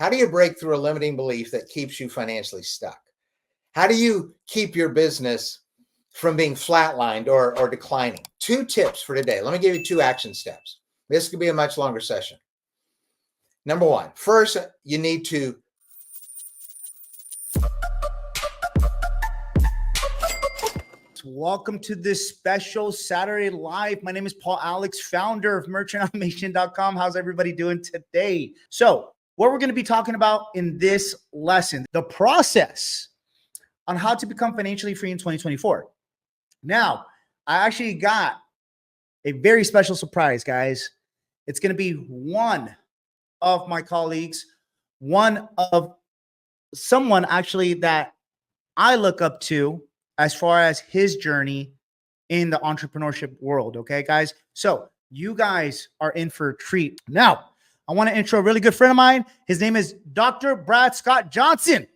How do you break through a limiting belief that keeps you financially stuck? How do you keep your business from being flatlined or declining? 2 tips for today. Let me give you 2 action steps. This could be a much longer session. Number 1, first, you need to welcome to this special Saturday Live. My name is Paul Alex, founder of merchantautomation.com. How's everybody doing today? So what we're going to be talking about in this lesson, the process on how to become financially free in 2024. Now, I actually got a very special surprise, guys. It's going to be one of my colleagues, one of someone actually that I look up to as far as his journey in the entrepreneurship world. Okay, guys. So you guys are in for a treat. Now, I want to intro a really good friend of mine. His name is Dr. Brad Scot Johnson.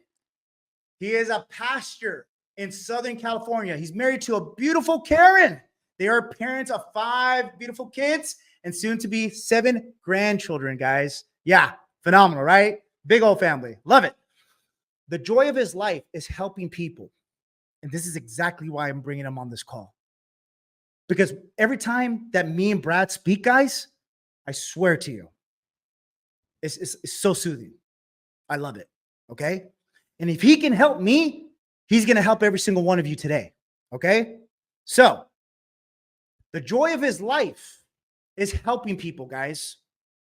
He is a pastor in Southern California. He's married to a beautiful Karen. They are parents of 5 beautiful kids and soon to be 7 grandchildren, guys. Yeah, phenomenal, right? Big old family. Love it. The joy of his life is helping people. And this is exactly why I'm bringing him on this call. Because every time that me and Brad speak, guys, I swear to you, it's so soothing. I love it. Okay. And if he can help me, he's going to help every single one of you today. Okay. So the joy of his life is helping people, guys.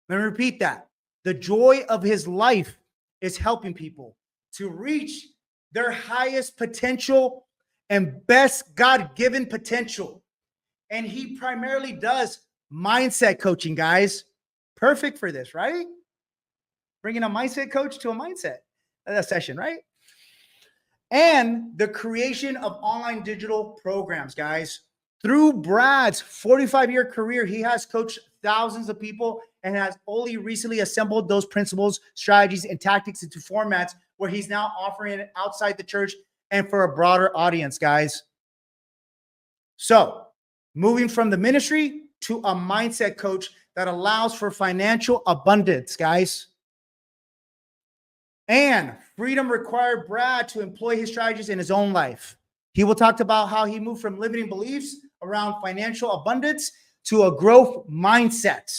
Let me repeat that. The joy of his life is helping people to reach their highest potential and best God-given potential. And he primarily does mindset coaching, guys. Perfect for this, right? Bringing a mindset coach to a mindset session, right? And the creation of online digital programs, guys. Through Brad's 45-year career, he has coached thousands of people and has only recently assembled those principles, strategies, and tactics into formats where he's now offering it outside the church and for a broader audience, guys. So, moving from the ministry to a mindset coach that allows for financial abundance, guys. And freedom required Brad to employ his strategies in his own life. He will talk about how he moved from limiting beliefs around financial abundance to a growth mindset.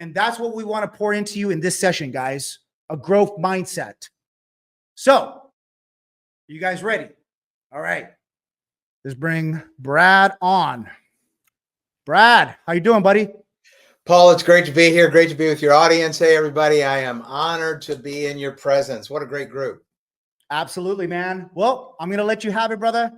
And that's what we want to pour into you in this session, guys. A growth mindset. So, you guys ready? All right. Let's bring Brad on. Brad, how you doing, buddy? Paul, it's great to be here. Great to be with your audience. Hey, everybody. I am honored to be in your presence. What a great group. Absolutely, man. Well, I'm going to let you have it, brother.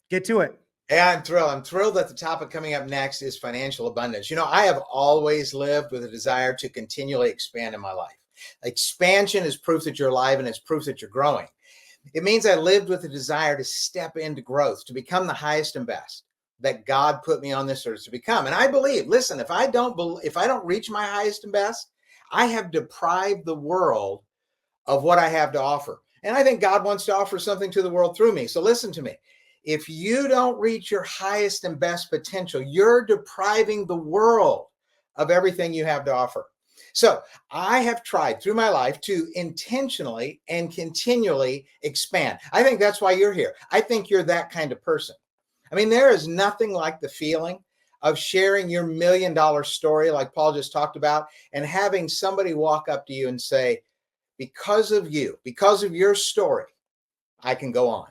Get to it. Yeah, I'm thrilled. I'm thrilled that the topic coming up next is financial abundance. You know, I have always lived with a desire to continually expand in my life. Expansion is proof that you're alive and it's proof that you're growing. It means I lived with a desire to step into growth, to become the highest and best that God put me on this earth to become. And I believe, listen, if I don't reach my highest and best, I have deprived the world of what I have to offer. And I think God wants to offer something to the world through me. So listen to me. If you don't reach your highest and best potential, you're depriving the world of everything you have to offer. So I have tried through my life to intentionally and continually expand. I think that's why you're here. I think you're that kind of person. I mean, there is nothing like the feeling of sharing your $1 million story, like Paul just talked about, and having somebody walk up to you and say, because of you, because of your story, I can go on.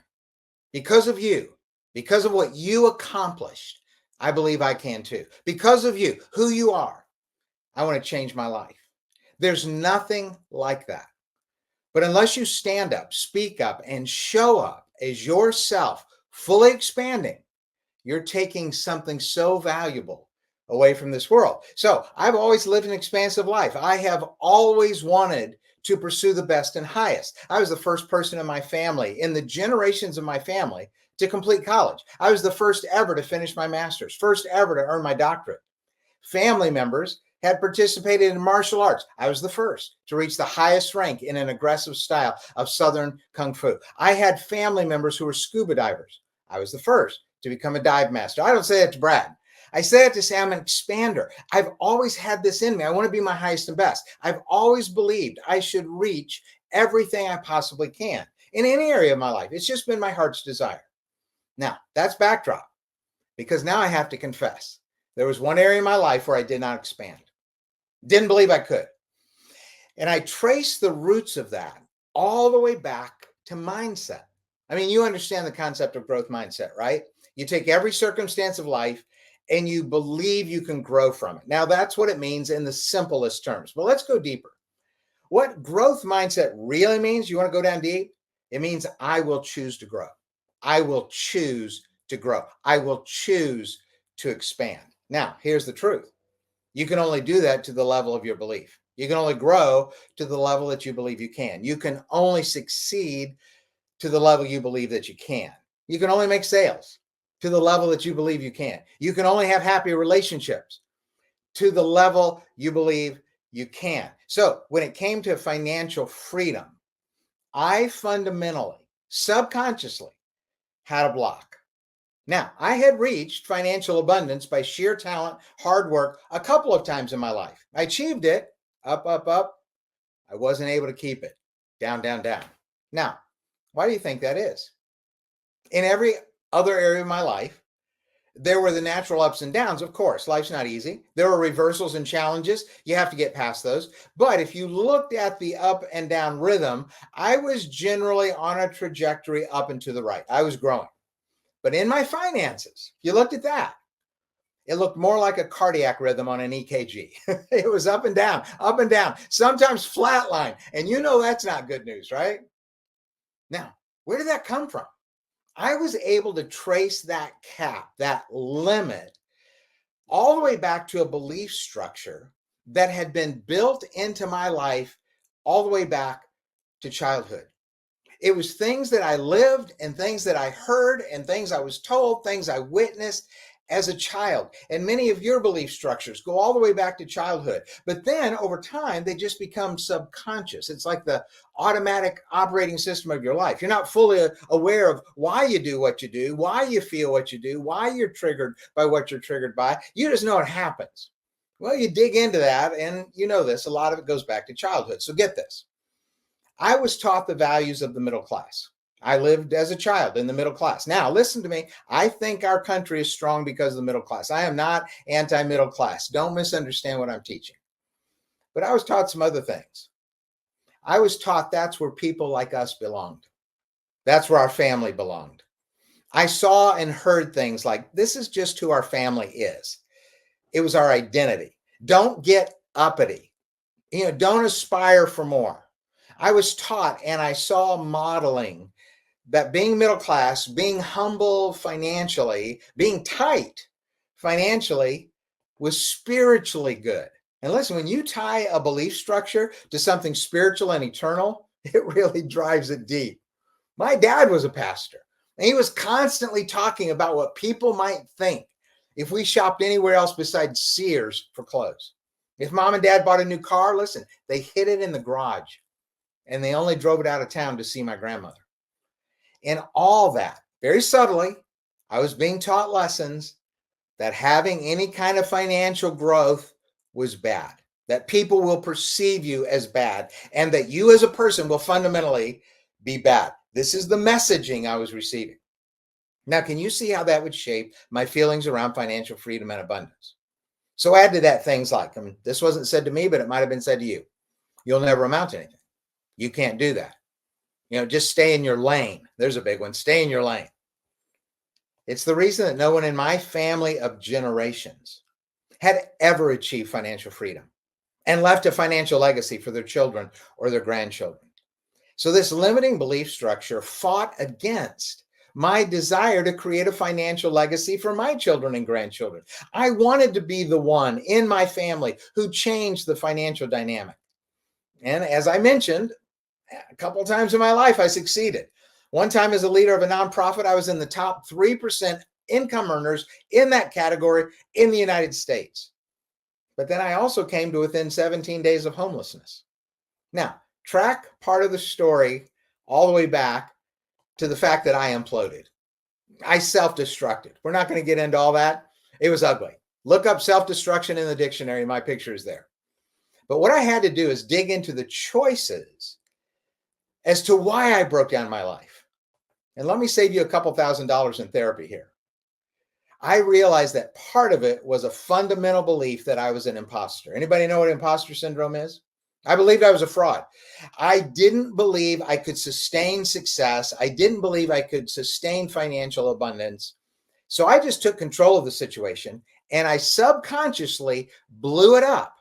Because of you, because of what you accomplished, I believe I can too. Because of you, who you are, I want to change my life. There's nothing like that. But unless you stand up, speak up, and show up as yourself, fully expanding, you're taking something so valuable away from this world. So I've always lived an expansive life. I have always wanted to pursue the best and highest. I was the first person in my family, in the generations of my family, to complete college. I was the first ever to finish my master's, first ever to earn my doctorate. Family members had participated in martial arts. I was the first to reach the highest rank in an aggressive style of Southern Kung Fu. I had family members who were scuba divers. I was the first to become a dive master. I don't say that to brag. I say it to say I'm an expander. I've always had this in me. I want to be my highest and best. I've always believed I should reach everything I possibly can in any area of my life. It's just been my heart's desire. Now, that's backdrop, because now I have to confess. There was one area in my life where I did not expand. Didn't believe I could. And I traced the roots of that all the way back to mindset. I mean, you understand the concept of growth mindset, right? You take every circumstance of life and you believe you can grow from it. Now, that's what it means in the simplest terms. But let's go deeper. What growth mindset really means, you want to go down deep? It means I will choose to grow. I will choose to grow. I will choose to expand. Now, here's the truth. You can only do that to the level of your belief. You can only grow to the level that you believe you can. You can only succeed to the level you believe that you can. You can only make sales to the level that you believe you can. You can only have happy relationships to the level you believe you can. So when it came to financial freedom, I fundamentally, subconsciously had a block. Now, I had reached financial abundance by sheer talent, hard work, a couple of times in my life. I achieved it, up, up, up. I wasn't able to keep it, down, down, down. Now, why do you think that is? In every other area of my life, there were the natural ups and downs. Of course, life's not easy. There are reversals and challenges. You have to get past those. But if you looked at the up and down rhythm, I was generally on a trajectory up and to the right. I was growing. But in my finances, if you looked at that, it looked more like a cardiac rhythm on an EKG. It was up and down, sometimes flatline. And you know that's not good news, right? Now, where did that come from? I was able to trace that cap, that limit, all the way back to a belief structure that had been built into my life all the way back to childhood. It was things that I lived and things that I heard and things I was told, things I witnessed as a child. And many of your belief structures go all the way back to childhood. But then over time, they just become subconscious. It's like the automatic operating system of your life. You're not fully aware of why you do what you do, why you feel what you do, why you're triggered by what you're triggered by. You just know it happens. Well, you dig into that, and you know this, a lot of it goes back to childhood. So get this. I was taught the values of the middle class. I lived as a child in the middle class. Now, listen to me. I think our country is strong because of the middle class. I am not anti-middle class. Don't misunderstand what I'm teaching. But I was taught some other things. I was taught that's where people like us belonged. That's where our family belonged. I saw and heard things like, this is just who our family is. It was our identity. Don't get uppity. Don't aspire for more. I was taught and I saw modeling that being middle class, being humble financially, being tight financially was spiritually good. And listen, when you tie a belief structure to something spiritual and eternal, it really drives it deep. My dad was a pastor, and he was constantly talking about what people might think if we shopped anywhere else besides Sears for clothes. If mom and dad bought a new car, listen, they hid it in the garage and they only drove it out of town to see my grandmother. And all that, very subtly, I was being taught lessons that having any kind of financial growth was bad, that people will perceive you as bad, and that you as a person will fundamentally be bad. This is the messaging I was receiving. Now, can you see how that would shape my feelings around financial freedom and abundance? So add to that things like, this wasn't said to me, but it might have been said to you. You'll never amount to anything. You can't do that. Just stay in your lane. There's a big one. Stay in your lane. It's the reason that no one in my family of generations had ever achieved financial freedom and left a financial legacy for their children or their grandchildren. So this limiting belief structure fought against my desire to create a financial legacy for my children and grandchildren. I wanted to be the one in my family who changed the financial dynamic. And as I mentioned, a couple of times in my life, I succeeded. One time as a leader of a nonprofit, I was in the top 3% income earners in that category in the United States. But then I also came to within 17 days of homelessness. Now, track part of the story all the way back to the fact that I imploded. I self-destructed. We're not going to get into all that. It was ugly. Look up self-destruction in the dictionary. My picture is there. But what I had to do is dig into the choices as to why I broke down my life. And let me save you a couple $1,000s in therapy here. I realized that part of it was a fundamental belief that I was an imposter. Anybody know what imposter syndrome is? I believed I was a fraud. I didn't believe I could sustain success. I didn't believe I could sustain financial abundance. So I just took control of the situation and I subconsciously blew it up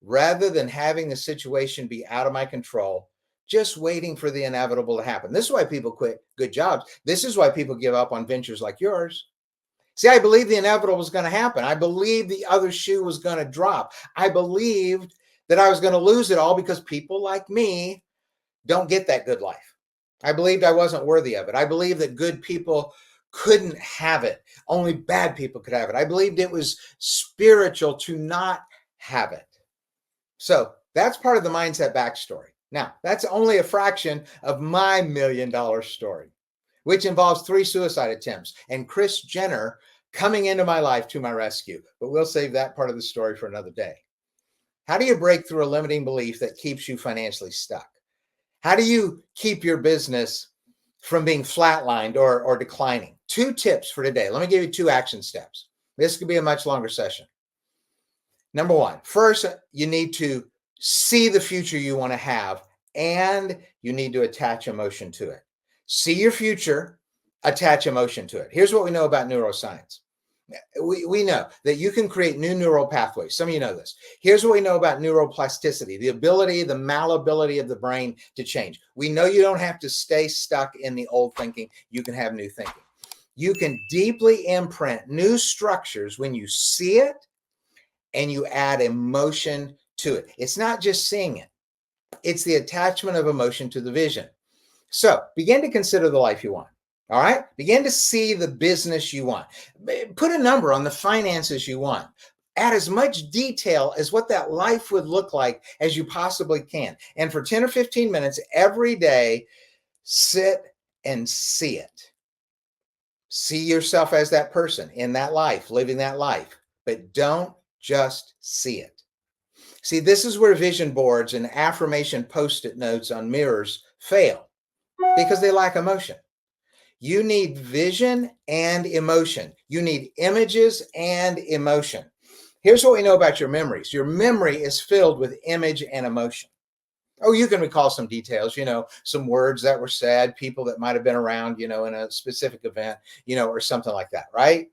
rather than having the situation be out of my control, just waiting for the inevitable to happen. This is why people quit good jobs. This is why people give up on ventures like yours. See, I believed the inevitable was going to happen. I believed the other shoe was going to drop. I believed that I was going to lose it all because people like me don't get that good life. I believed I wasn't worthy of it. I believed that good people couldn't have it. Only bad people could have it. I believed it was spiritual to not have it. So that's part of the mindset backstory. Now, that's only a fraction of my $1 million story, which involves 3 suicide attempts and Kris Jenner coming into my life to my rescue. But we'll save that part of the story for another day. How do you break through a limiting belief that keeps you financially stuck? How do you keep your business from being flatlined or declining? 2 tips for today. Let me give you 2 action steps. This could be a much longer session. Number 1, first, you need to see the future you want to have, and you need to attach emotion to it. See your future, attach emotion to it. Here's what we know about neuroscience. We know that you can create new neural pathways. Some of you know this. Here's what we know about neuroplasticity, the ability, the malleability of the brain to change. We know you don't have to stay stuck in the old thinking. You can have new thinking. You can deeply imprint new structures when you see it and you add emotion to it. It's not just seeing it. It's the attachment of emotion to the vision. So begin to consider the life you want. All right. Begin to see the business you want. Put a number on the finances you want. Add as much detail as what that life would look like as you possibly can. And for 10 or 15 minutes every day, sit and see it. See yourself as that person in that life, living that life, but don't just see it. See, this is where vision boards and affirmation post-it notes on mirrors fail because they lack emotion. You need vision and emotion. You need images and emotion. Here's what we know about your memories. Your memory is filled with image and emotion. Oh, you can recall some details, some words that were said, people that might have been around, in a specific event, or something like that, right?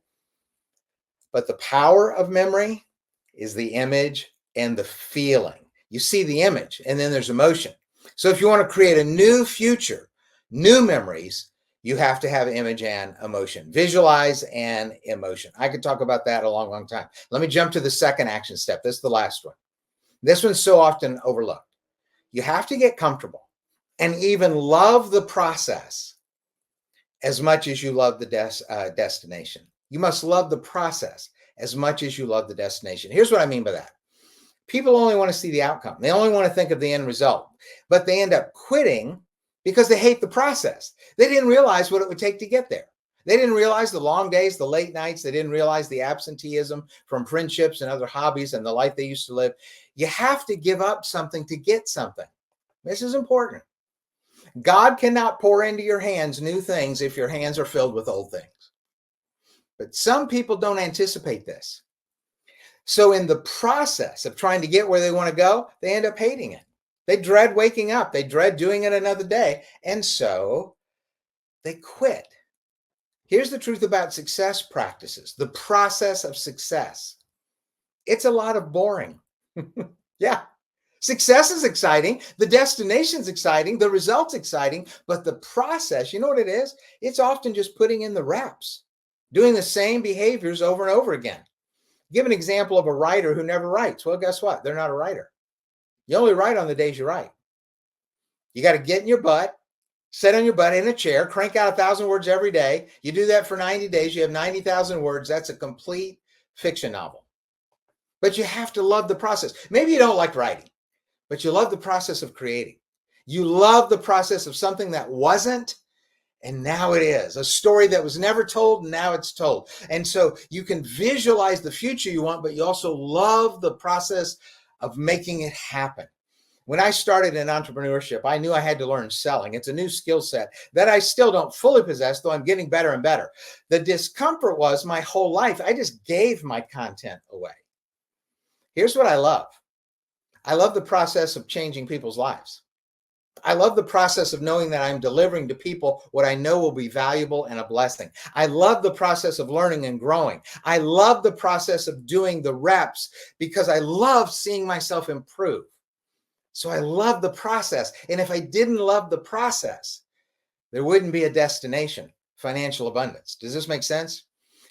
But the power of memory is the image and the feeling. You see the image and then there's emotion. So if you want to create a new future, new memories, you have to have image and emotion. Visualize and emotion. I could talk about that a long, long time. Let me jump to the second action step. This is the last one. This one's so often overlooked. You have to get comfortable and even love the process as much as you love the destination. You must love the process as much as you love the destination. Here's what I mean by that. People only want to see the outcome. They only want to think of the end result, but they end up quitting because they hate the process. They didn't realize what it would take to get there. They didn't realize the long days, the late nights. They didn't realize the absenteeism from friendships and other hobbies and the life they used to live. You have to give up something to get something. This is important. God cannot pour into your hands new things if your hands are filled with old things. But some people don't anticipate this. So in the process of trying to get where they want to go, they end up hating it. They dread waking up. They dread doing it another day. And so they quit. Here's the truth about success practices, the process of success. It's a lot of boring. Yeah. Success is exciting. The destination's exciting. The result's exciting. But the process, you know what it is? It's often just putting in the reps, doing the same behaviors over and over again. Give an example of a writer who never writes. Well, guess what? They're not a writer. You only write on the days you write. You got to get in your butt, sit on your butt in a chair, crank out 1,000 words every day. You do that for 90 days. You have 90,000 words. That's a complete fiction novel. But you have to love the process. Maybe you don't like writing, but you love the process of creating. You love the process of something that wasn't And now it is a story that was never told. And now it's told. And so you can visualize the future you want, but you also love the process of making it happen. When I started in entrepreneurship, I knew I had to learn selling. It's a new skill set that I still don't fully possess, though I'm getting better and better. The discomfort was my whole life, I just gave my content away. Here's what I love. I love the process of changing people's lives. I love the process of knowing that I'm delivering to people what I know will be valuable and a blessing. I love the process of learning and growing. I love the process of doing the reps because I love seeing myself improve. So I love the process. And if I didn't love the process, there wouldn't be a destination, financial abundance. Does this make sense?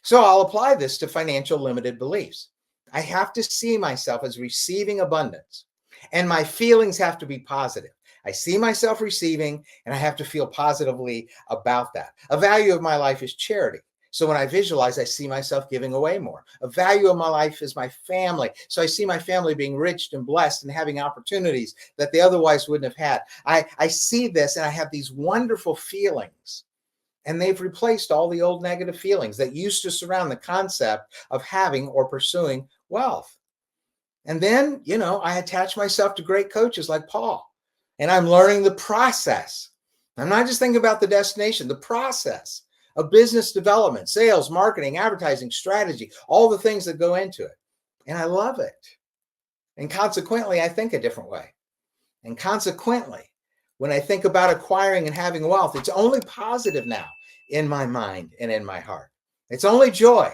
So I'll apply this to financial limited beliefs. I have to see myself as receiving abundance, and my feelings have to be positive. I see myself receiving, and I have to feel positively about that. A value of my life is charity. So when I visualize, I see myself giving away more. A value of my life is my family. So I see my family being rich and blessed and having opportunities that they otherwise wouldn't have had. I see this and I have these wonderful feelings. And they've replaced all the old negative feelings that used to surround the concept of having or pursuing wealth. And then, I attach myself to great coaches like Paul. And I'm learning the process. I'm not just thinking about the destination, the process of business development, sales, marketing, advertising, strategy, all the things that go into it. And I love it. And consequently, I think a different way. And consequently, when I think about acquiring and having wealth, it's only positive now in my mind and in my heart. It's only joy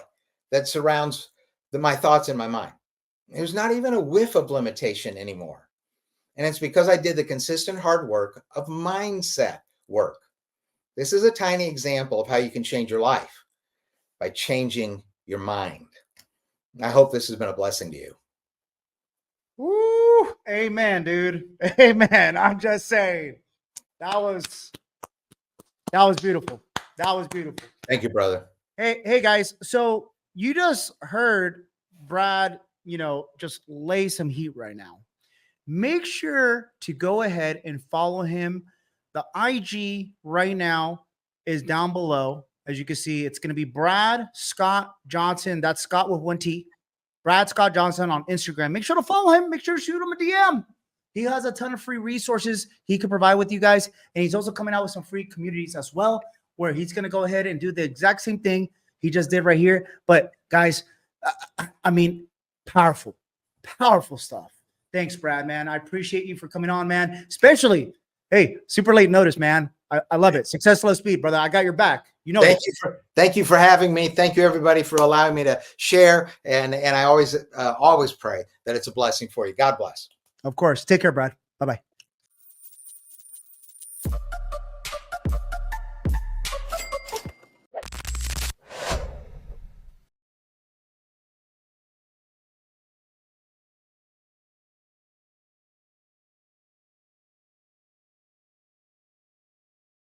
that surrounds my thoughts in my mind. There's not even a whiff of limitation anymore. And it's because I did the consistent hard work of mindset work. This is a tiny example of how you can change your life by changing your mind. I hope this has been a blessing to you. Woo! Amen, dude. Amen. I'm just saying. That was beautiful. That was beautiful. Thank you, brother. Hey guys. So you just heard Brad, just lay some heat right now. Make sure to go ahead and follow him. The IG right now is down below. As you can see, it's going to be Brad Scot Johnson. That's Scott with 1 T. Brad Scot Johnson on Instagram. Make sure to follow him. Make sure to shoot him a DM. He has a ton of free resources he can provide with you guys. And he's also coming out with some free communities as well, where he's going to go ahead and do the exact same thing he just did right here. But guys, powerful stuff. Thanks, Brad, man. I appreciate you for coming on, man. Especially, hey, super late notice, man. I love it. Success, slow speed, brother. I got your back. Thank you for having me. Thank you, everybody, for allowing me to share. And I always pray that it's a blessing for you. God bless. Of course. Take care, Brad. Bye-bye.